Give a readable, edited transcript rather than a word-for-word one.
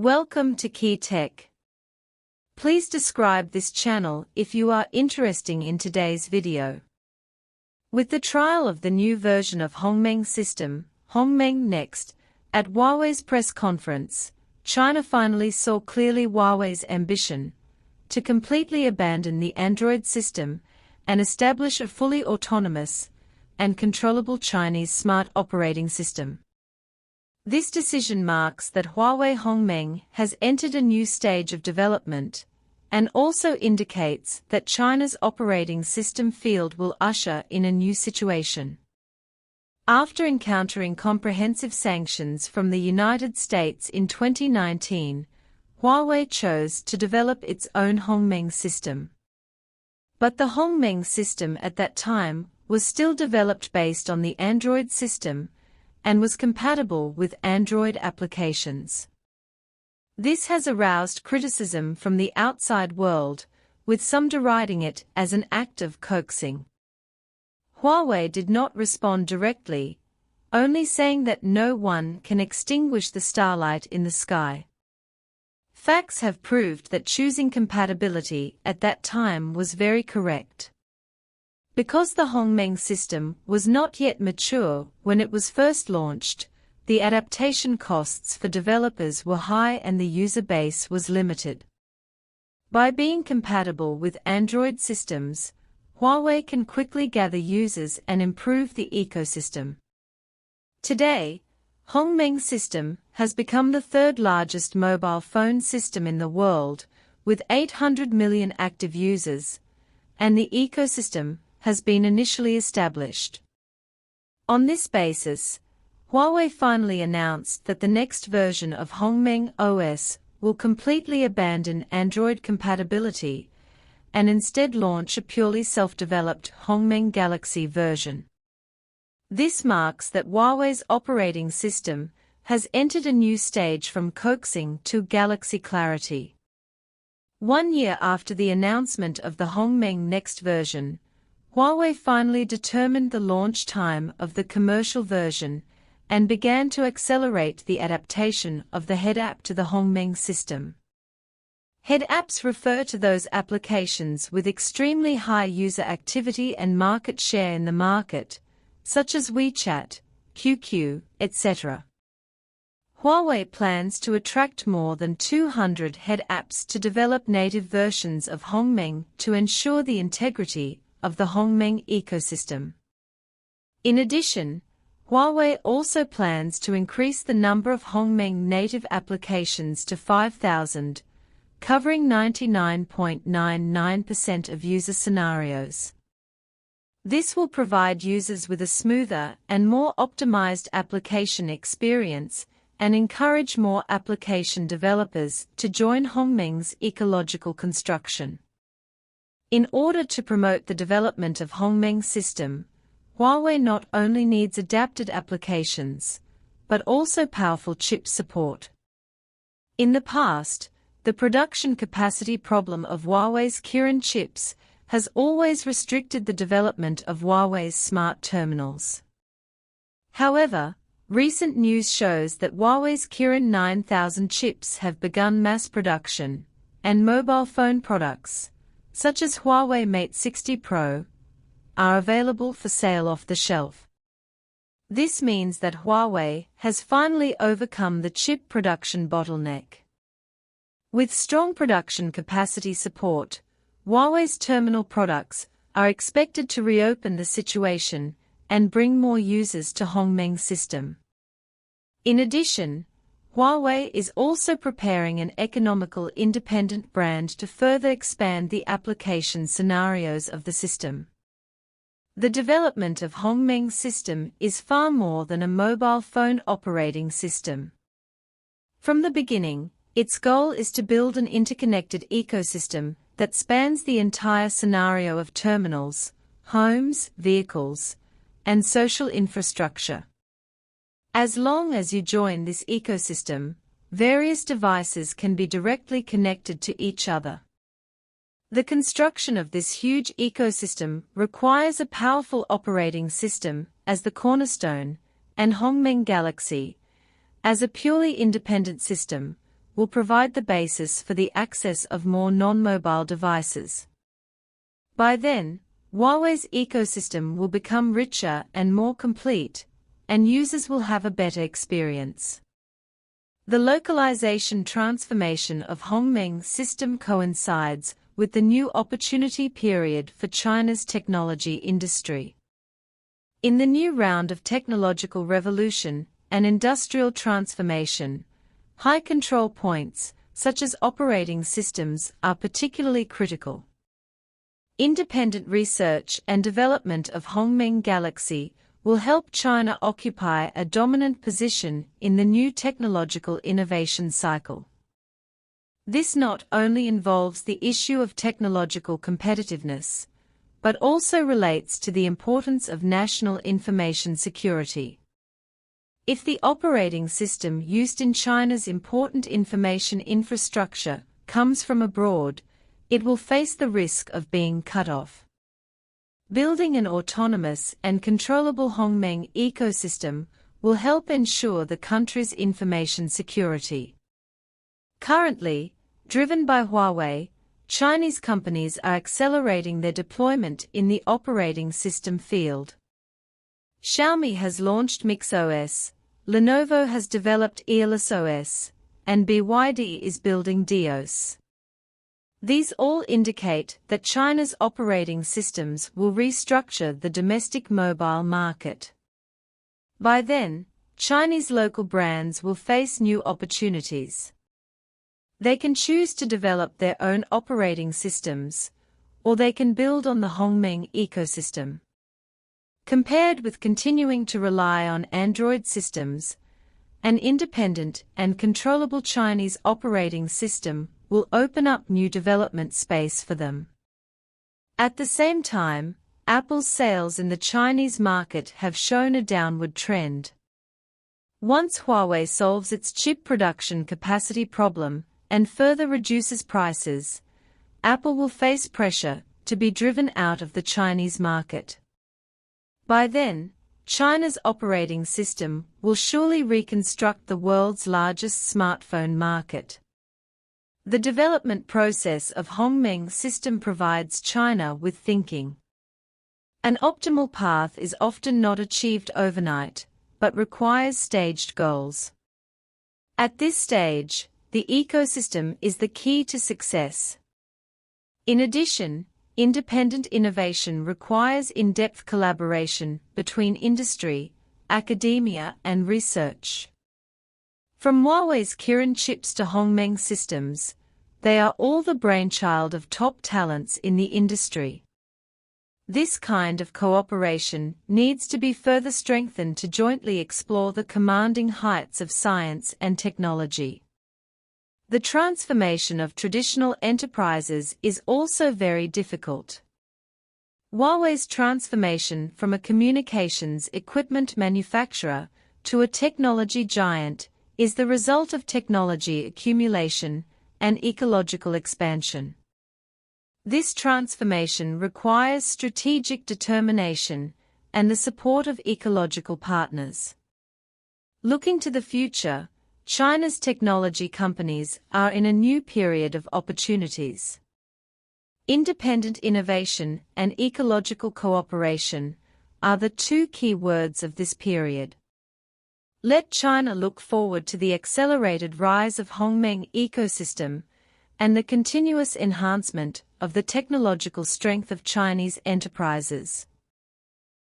Welcome to Key Tech. Please describe this channel if you are interested in today's video. With the trial of the new version of Hongmeng system, Hongmeng Next, at Huawei's press conference, China finally saw clearly Huawei's ambition to completely abandon the Android system and establish a fully autonomous and controllable Chinese smart operating system. This decision marks that Huawei Hongmeng has entered a new stage of development and also indicates that China's operating system field will usher in a new situation. After encountering comprehensive sanctions from the United States in 2019, Huawei chose to develop its own Hongmeng system. But the Hongmeng system at that time was still developed based on the Android system and was compatible with Android applications. This has aroused criticism from the outside world, with some deriding it as an act of coaxing. Huawei did not respond directly, only saying that no one can extinguish the starlight in the sky. Facts have proved that choosing compatibility at that time was very correct. Because the Hongmeng system was not yet mature when it was first launched, the adaptation costs for developers were high and the user base was limited. By being compatible with Android systems, Huawei can quickly gather users and improve the ecosystem. Today, Hongmeng system has become the third largest mobile phone system in the world, with 800 million active users, and the ecosystem has been initially established. On this basis, Huawei finally announced that the next version of Hongmeng OS will completely abandon Android compatibility and instead launch a purely self-developed Hongmeng Galaxy version. This marks that Huawei's operating system has entered a new stage from coaxing to Galaxy clarity. 1 year after the announcement of the Hongmeng Next version, Huawei finally determined the launch time of the commercial version and began to accelerate the adaptation of the head app to the Hongmeng system. Head apps refer to those applications with extremely high user activity and market share in the market, such as WeChat, QQ, etc. Huawei plans to attract more than 200 head apps to develop native versions of Hongmeng to ensure the integrity of the Hongmeng ecosystem. In addition, Huawei also plans to increase the number of Hongmeng native applications to 5,000, covering 99.99% of user scenarios. This will provide users with a smoother and more optimized application experience and encourage more application developers to join Hongmeng's ecological construction. In order to promote the development of Hongmeng system, Huawei not only needs adapted applications, but also powerful chip support. In the past, the production capacity problem of Huawei's Kirin chips has always restricted the development of Huawei's smart terminals. However, recent news shows that Huawei's Kirin 9000 chips have begun mass production, and mobile phone products, such as Huawei Mate 60 Pro, are available for sale off the shelf. This means that Huawei has finally overcome the chip production bottleneck. With strong production capacity support, Huawei's terminal products are expected to reopen the situation and bring more users to Hongmeng system. In addition, Huawei is also preparing an economical independent brand to further expand the application scenarios of the system. The development of Hongmeng system is far more than a mobile phone operating system. From the beginning, its goal is to build an interconnected ecosystem that spans the entire scenario of terminals, homes, vehicles, and social infrastructure. As long as you join this ecosystem, various devices can be directly connected to each other. The construction of this huge ecosystem requires a powerful operating system as the cornerstone, and Hongmeng Galaxy, as a purely independent system, will provide the basis for the access of more non-mobile devices. By then, Huawei's ecosystem will become richer and more complete, and users will have a better experience. The localization transformation of Hongmeng system coincides with the new opportunity period for China's technology industry. In the new round of technological revolution and industrial transformation, high control points, such as operating systems, are particularly critical. Independent research and development of Hongmeng Galaxy will help China occupy a dominant position in the new technological innovation cycle. This not only involves the issue of technological competitiveness, but also relates to the importance of national information security. If the operating system used in China's important information infrastructure comes from abroad, it will face the risk of being cut off. Building an autonomous and controllable Hongmeng ecosystem will help ensure the country's information security. Currently, driven by Huawei, Chinese companies are accelerating their deployment in the operating system field. Xiaomi has launched MixOS, Lenovo has developed EarlessOS, and BYD is building DiOS. These all indicate that China's operating systems will restructure the domestic mobile market. By then, Chinese local brands will face new opportunities. They can choose to develop their own operating systems, or they can build on the Hongmeng ecosystem. Compared with continuing to rely on Android systems, an independent and controllable Chinese operating system will open up new development space for them. At the same time, Apple's sales in the Chinese market have shown a downward trend. Once Huawei solves its chip production capacity problem and further reduces prices, Apple will face pressure to be driven out of the Chinese market. By then, China's operating system will surely reconstruct the world's largest smartphone market. The development process of Hongmeng system provides China with thinking. An optimal path is often not achieved overnight, but requires staged goals. At this stage, the ecosystem is the key to success. In addition, independent innovation requires in-depth collaboration between industry, academia, and research. From Huawei's Kirin chips to Hongmeng systems, they are all the brainchild of top talents in the industry. This kind of cooperation needs to be further strengthened to jointly explore the commanding heights of science and technology. The transformation of traditional enterprises is also very difficult. Huawei's transformation from a communications equipment manufacturer to a technology giant is the result of technology accumulation and ecological expansion. This transformation requires strategic determination and the support of ecological partners. Looking to the future, China's technology companies are in a new period of opportunities. Independent innovation and ecological cooperation are the two key words of this period. Let China look forward to the accelerated rise of Hongmeng ecosystem and the continuous enhancement of the technological strength of Chinese enterprises.